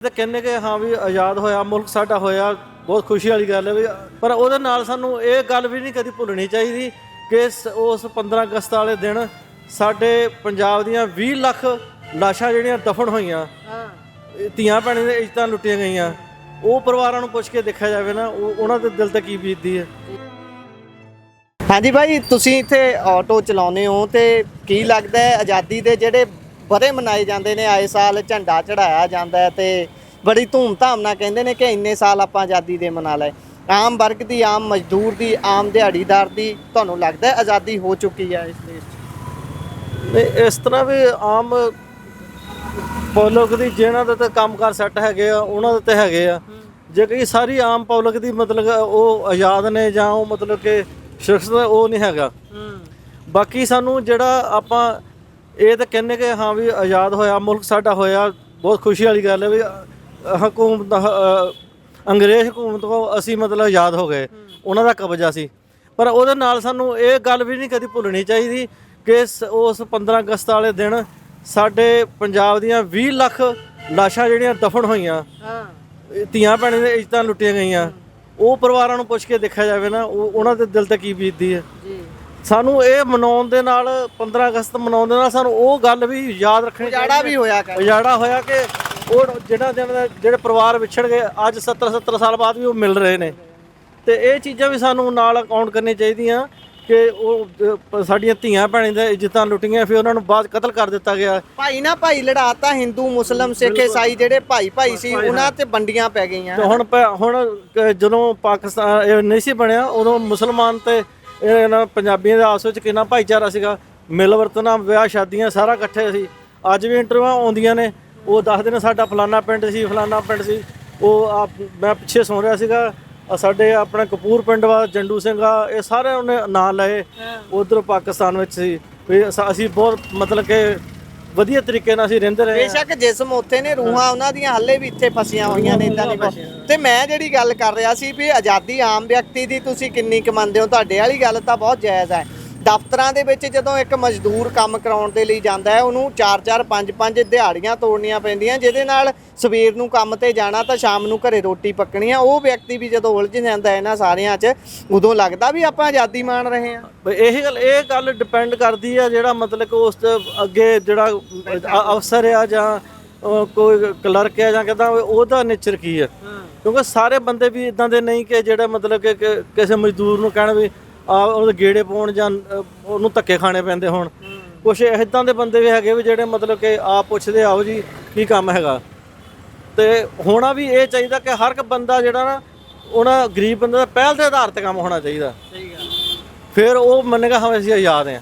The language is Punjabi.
ਤੇ ਕਹਿੰਦੇ ਕਿ ਹਾਂ ਵੀ ਆਜ਼ਾਦ ਹੋਇਆ ਮੁਲਕ ਸਾਡਾ ਹੋਇਆ, ਬਹੁਤ ਖੁਸ਼ੀ ਵਾਲੀ ਗੱਲ ਹੈ ਵੀ। ਪਰ ਉਹਦੇ ਨਾਲ ਸਾਨੂੰ ਇਹ ਗੱਲ ਵੀ ਨਹੀਂ ਕਦੀ ਭੁੱਲਣੀ ਚਾਹੀਦੀ ਕਿ ਉਸ 15 ਅਗਸਤ ਵਾਲੇ ਦਿਨ ਸਾਡੇ ਪੰਜਾਬ ਦੀਆਂ 20 ਲੱਖ ਲਾਸ਼ਾਂ ਜਿਹੜੀਆਂ ਦਫਨ ਹੋਈਆਂ, ਧੀਆਂ ਭੈਣਾਂ ਦੀਆਂ ਇੱਜ਼ਤਾਂ ਲੁੱਟੀਆਂ ਗਈਆਂ, ਉਹ ਪਰਿਵਾਰਾਂ ਨੂੰ ਪੁੱਛ ਕੇ ਦੇਖਿਆ ਜਾਵੇ ਨਾ ਉਹਨਾਂ ਦੇ ਦਿਲ ਤੇ ਕੀ ਬੀਤਦੀ ਹੈ। ਹਾਂਜੀ ਭਾਈ, ਤੁਸੀਂ ਇੱਥੇ ਆਟੋ ਚਲਾਉਂਦੇ ਹੋ ਤੇ ਕੀ ਲੱਗਦਾ ਹੈ ਆਜ਼ਾਦੀ ਦੇ ਜਿਹੜੇ ਬੜੇ ਮਨਾਏ ਜਾਂਦੇ ਨੇ, ਆਏ ਸਾਲ ਝੰਡਾ ਚੜਾਇਆ ਜਾਂਦਾ ਹੈ ਤੇ ਬੜੀ ਧੂਮ-ਧਾਮ ਨਾਲ ਕਹਿੰਦੇ ਨੇ ਕਿ ਇੰਨੇ ਸਾਲ ਆਪਾਂ ਆਜ਼ਾਦੀ ਦੇ ਮਨਾ ਲਏ, ਆਮ ਵਰਗ ਦੀ, ਆਮ ਮਜ਼ਦੂਰ ਦੀ, ਆਮ ਦਿਹਾੜੀਦਾਰ ਦੀ ਤੁਹਾਨੂੰ ਲੱਗਦਾ ਹੈ ਆਜ਼ਾਦੀ ਹੋ ਚੁੱਕੀ ਹੈ ਇਸ ਦੇਸ਼ 'ਚ? ਨਹੀਂ, ਇਸ ਤਰ੍ਹਾਂ ਵੀ ਆਮ ਪਬਲਿਕ ਦੀ ਜਿਹਨਾਂ ਦੇ ਤੇ ਕੰਮਕਾਰ ਸੈੱਟ ਹੈਗੇ ਆ ਉਹਨਾਂ ਦੇ ਤੇ ਹੈਗੇ ਆ, ਜੇ ਕਿ ਸਾਰੀ ਆਮ ਪਬਲਿਕ ਦੀ ਮਤਲਬ ਉਹ ਆਜ਼ਾਦ ਨੇ ਜਾਂ ਉਹ ਮਤਲਬ ਕਿ ਸੁਰੱਖਿਅਤ ਉਹ ਨਹੀਂ ਹੈਗਾ। ਬਾਕੀ ਸਾਨੂੰ ਜਿਹੜਾ ਆਪਾਂ ਇਹ ਤਾਂ ਕਹਿੰਦੇ ਕਿ ਹਾਂ ਵੀ ਆਜ਼ਾਦ ਹੋਇਆ ਮੁਲਕ ਸਾਡਾ ਹੋਇਆ, ਬਹੁਤ ਖੁਸ਼ੀ ਵਾਲੀ ਗੱਲ ਹੈ ਵੀ ਹਕੂਮਤ ਅੰਗਰੇਜ਼ ਹਕੂਮਤ ਤੋਂ ਅਸੀਂ ਮਤਲਬ ਆਜ਼ਾਦ ਹੋ ਗਏ, ਉਹਨਾਂ ਦਾ ਕਬਜ਼ਾ ਸੀ। ਪਰ ਉਹਦੇ ਨਾਲ ਸਾਨੂੰ ਇਹ ਗੱਲ ਵੀ ਨਹੀਂ ਕਦੀ ਭੁੱਲਣੀ ਚਾਹੀਦੀ ਕਿ ਉਸ 15 ਅਗਸਤ ਵਾਲੇ ਦਿਨ ਸਾਡੇ ਪੰਜਾਬ ਦੀਆਂ 20 ਲੱਖ ਲਾਸ਼ਾਂ ਜਿਹੜੀਆਂ ਦਫਨ ਹੋਈਆਂ, ਧੀਆਂ ਭੈਣਾਂ ਦੀਆਂ ਇੱਜ਼ਤਾਂ ਲੁੱਟੀਆਂ ਗਈਆਂ, ਉਹ ਪਰਿਵਾਰਾਂ ਨੂੰ ਪੁੱਛ ਕੇ ਦੇਖਿਆ ਜਾਵੇ ਨਾ ਉਹਨਾਂ ਦੇ ਦਿਲ ਤੇ ਕੀ ਬੀਤਦੀ ਹੈ। ਸਾਨੂੰ ਇਹ ਮਨਾਉਣ ਦੇ ਨਾਲ 15 ਅਗਸਤ ਮਨਾਉਣ ਦੇ ਨਾਲ ਸਾਨੂੰ ਉਹ ਗੱਲ ਵੀ ਯਾਦ ਰੱਖਣੀ ਉਜਾੜਾ ਹੋਇਆ ਕਿ ਉਹ ਜਿਹੜੇ ਪਰਿਵਾਰ ਵਿਛੜ ਗਏ ਅੱਜ 70 ਸਾਲ ਬਾਅਦ ਵੀ ਉਹ ਮਿਲ ਰਹੇ ਨੇ। ਤੇ ਇਹ ਚੀਜ਼ਾਂ ਵੀ ਸਾਨੂੰ ਨਾਲ ਕਾਊਂਟ ਕਰਨੀਆਂ ਚਾਹੀਦੀਆਂ ਕਿ ਉਹ ਸਾਡੀਆਂ ਧੀਆਂ ਭੈਣਾਂ ਦੀਆਂ ਇੱਜ਼ਤਾਂ ਲੁੱਟੀਆਂ, ਫਿਰ ਉਹਨਾਂ ਨੂੰ ਬਾਅਦ ਕਤਲ ਕਰ ਦਿੱਤਾ ਗਿਆ। ਭਾਈ ਨਾ ਭਾਈ ਲੜਾਤਾ, ਹਿੰਦੂ ਮੁਸਲਮ ਸਿੱਖ ਈਸਾਈ ਜਿਹੜੇ ਭਾਈ ਸੀ ਉਹਨਾਂ ਤੇ ਵੰਡੀਆਂ ਪੈ ਗਈਆਂ। ਹੁਣ ਜਦੋਂ ਪਾਕਿਸਤਾਨ ਇਹ ਨਹੀਂ ਸੀ ਬਣਿਆ ਉਦੋਂ ਮੁਸਲਮਾਨ ਤੇ ਇਹਨਾਂ ਪੰਜਾਬੀਆਂ ਦੇ ਆਪਸ ਵਿੱਚ ਕਿੰਨਾ ਭਾਈਚਾਰਾ ਸੀਗਾ, ਮਿਲ ਵਰਤਣਾ, ਵਿਆਹ ਸ਼ਾਦੀਆਂ ਸਾਰਾ ਇਕੱਠੇ ਸੀ। ਅੱਜ ਵੀ ਇੰਟਰਵਿਊਆਂ ਆਉਂਦੀਆਂ ਨੇ, ਉਹ ਦੱਸਦੇ ਨੇ ਸਾਡਾ ਫਲਾਨਾ ਪਿੰਡ ਸੀ, ਫਲਾਨਾ ਪਿੰਡ ਸੀ। ਉਹ ਮੈਂ ਪਿੱਛੇ ਸੁਣ ਰਿਹਾ ਸੀਗਾ ਸਾਡੇ ਆਪਣੇ ਕਪੂਰ ਪਿੰਡ ਵਾ ਜੰਡੂ ਸਿੰਘ ਆ, ਇਹ ਸਾਰੇ ਉਹਨੇ ਨਾਂ ਲਏ, ਉਧਰ ਪਾਕਿਸਤਾਨ ਵਿੱਚ ਸੀ। ਅਸੀਂ ਬਹੁਤ ਮਤਲਬ ਕਿ ਵਧੀਆ ਤਰੀਕੇ ਨਾਲ ਅਸੀਂ ਰਹਿੰਦੇ ਰਹੇ। ਬੇਸ਼ੱਕ ਜਿਸਮ ਉੱਥੇ ਨੇ, ਰੂਹਾਂ ਉਹਨਾਂ ਦੀਆਂ ਹਾਲੇ ਵੀ ਇੱਥੇ ਫਸੀਆਂ ਹੋਈਆਂ ਨੇ, ਇਦਾਂ ਦੀ। ਤੇ ਮੈਂ ਜਿਹੜੀ ਗੱਲ ਕਰ ਰਿਹਾ ਸੀ ਵੀ ਆਜ਼ਾਦੀ ਆਮ ਵਿਅਕਤੀ ਦੀ ਤੁਸੀਂ ਕਿੰਨੀ ਕੁ ਮੰਨਦੇ ਹੋ? ਤੁਹਾਡੇ ਵਾਲੀ ਗੱਲ ਤਾਂ ਬਹੁਤ ਜਾਇਜ਼ ਹੈ। ਦਫ਼ਤਰਾਂ ਦੇ ਵਿੱਚ ਜਦੋਂ ਇੱਕ ਮਜ਼ਦੂਰ ਕੰਮ ਕਰਾਉਣ ਦੇ ਲਈ ਜਾਂਦਾ ਹੈ, ਉਹਨੂੰ 4-4 5-5 ਦਿਹਾੜੀਆਂ ਤੋੜਨੀਆਂ ਪੈਂਦੀਆਂ, ਜਿਹਦੇ ਨਾਲ ਸਵੇਰ ਨੂੰ ਕੰਮ ਤੇ ਜਾਣਾ ਤਾਂ ਸ਼ਾਮ ਨੂੰ ਘਰੇ ਰੋਟੀ ਪੱਕਣੀ ਆ। ਉਹ ਵਿਅਕਤੀ ਵੀ ਜਦੋਂ ਉਲਝ ਜਾਂਦਾ ਇਹਨਾਂ ਸਾਰਿਆਂ 'ਚ, ਉਦੋਂ ਲੱਗਦਾ ਵੀ ਆਪਾਂ ਆਜ਼ਾਦੀ ਮਾਣ ਰਹੇ ਹਾਂ। ਇਹ ਗੱਲ ਡਿਪੈਂਡ ਕਰਦੀ ਆ ਜਿਹੜਾ ਮਤਲਬ ਕਿ ਉਸ ਅੱਗੇ ਜਿਹੜਾ ਅਫਸਰ ਆ ਜਾਂ ਕੋਈ ਕਲਰਕ ਆ ਜਾਂ ਕਿੱਦਾਂ, ਉਹਦਾ ਨੇਚਰ ਕੀ ਆ। ਕਿਉਂਕਿ ਸਾਰੇ ਬੰਦੇ ਵੀ ਇੱਦਾਂ ਦੇ ਨਹੀਂ ਕਿ ਜਿਹੜਾ ਮਤਲਬ ਕਿ ਕਿਸੇ ਮਜ਼ਦੂਰ ਨੂੰ ਕਹਿਣ ਵੀ ਉਹਦੇ ਗੇੜੇ ਪਾਉਣ ਜਾਂ ਉਹਨੂੰ ਧੱਕੇ ਖਾਣੇ ਪੈਂਦੇ ਹੋਣ। ਕੁਛ ਇੱਦਾਂ ਦੇ ਬੰਦੇ ਵੀ ਹੈਗੇ ਵੀ ਜਿਹੜੇ ਮਤਲਬ ਕਿ ਆਪ ਪੁੱਛਦੇ ਆਓ ਜੀ ਕੀ ਕੰਮ ਹੈਗਾ। ਤੇ ਹੋਣਾ ਵੀ ਇਹ ਚਾਹੀਦਾ ਕਿ ਹਰ ਇੱਕ ਬੰਦਾ ਜਿਹੜਾ ਨਾ ਉਹਨਾਂ ਗਰੀਬ ਬੰਦੇ ਦਾ ਪਹਿਲ ਦੇ ਆਧਾਰ ਤੇ ਕੰਮ ਹੋਣਾ ਚਾਹੀਦਾ, ਫਿਰ ਉਹ ਮੰਨੇਗਾ ਹਾਂ ਅਸੀਂ ਆਜ਼ਾਦ ਹਾਂ।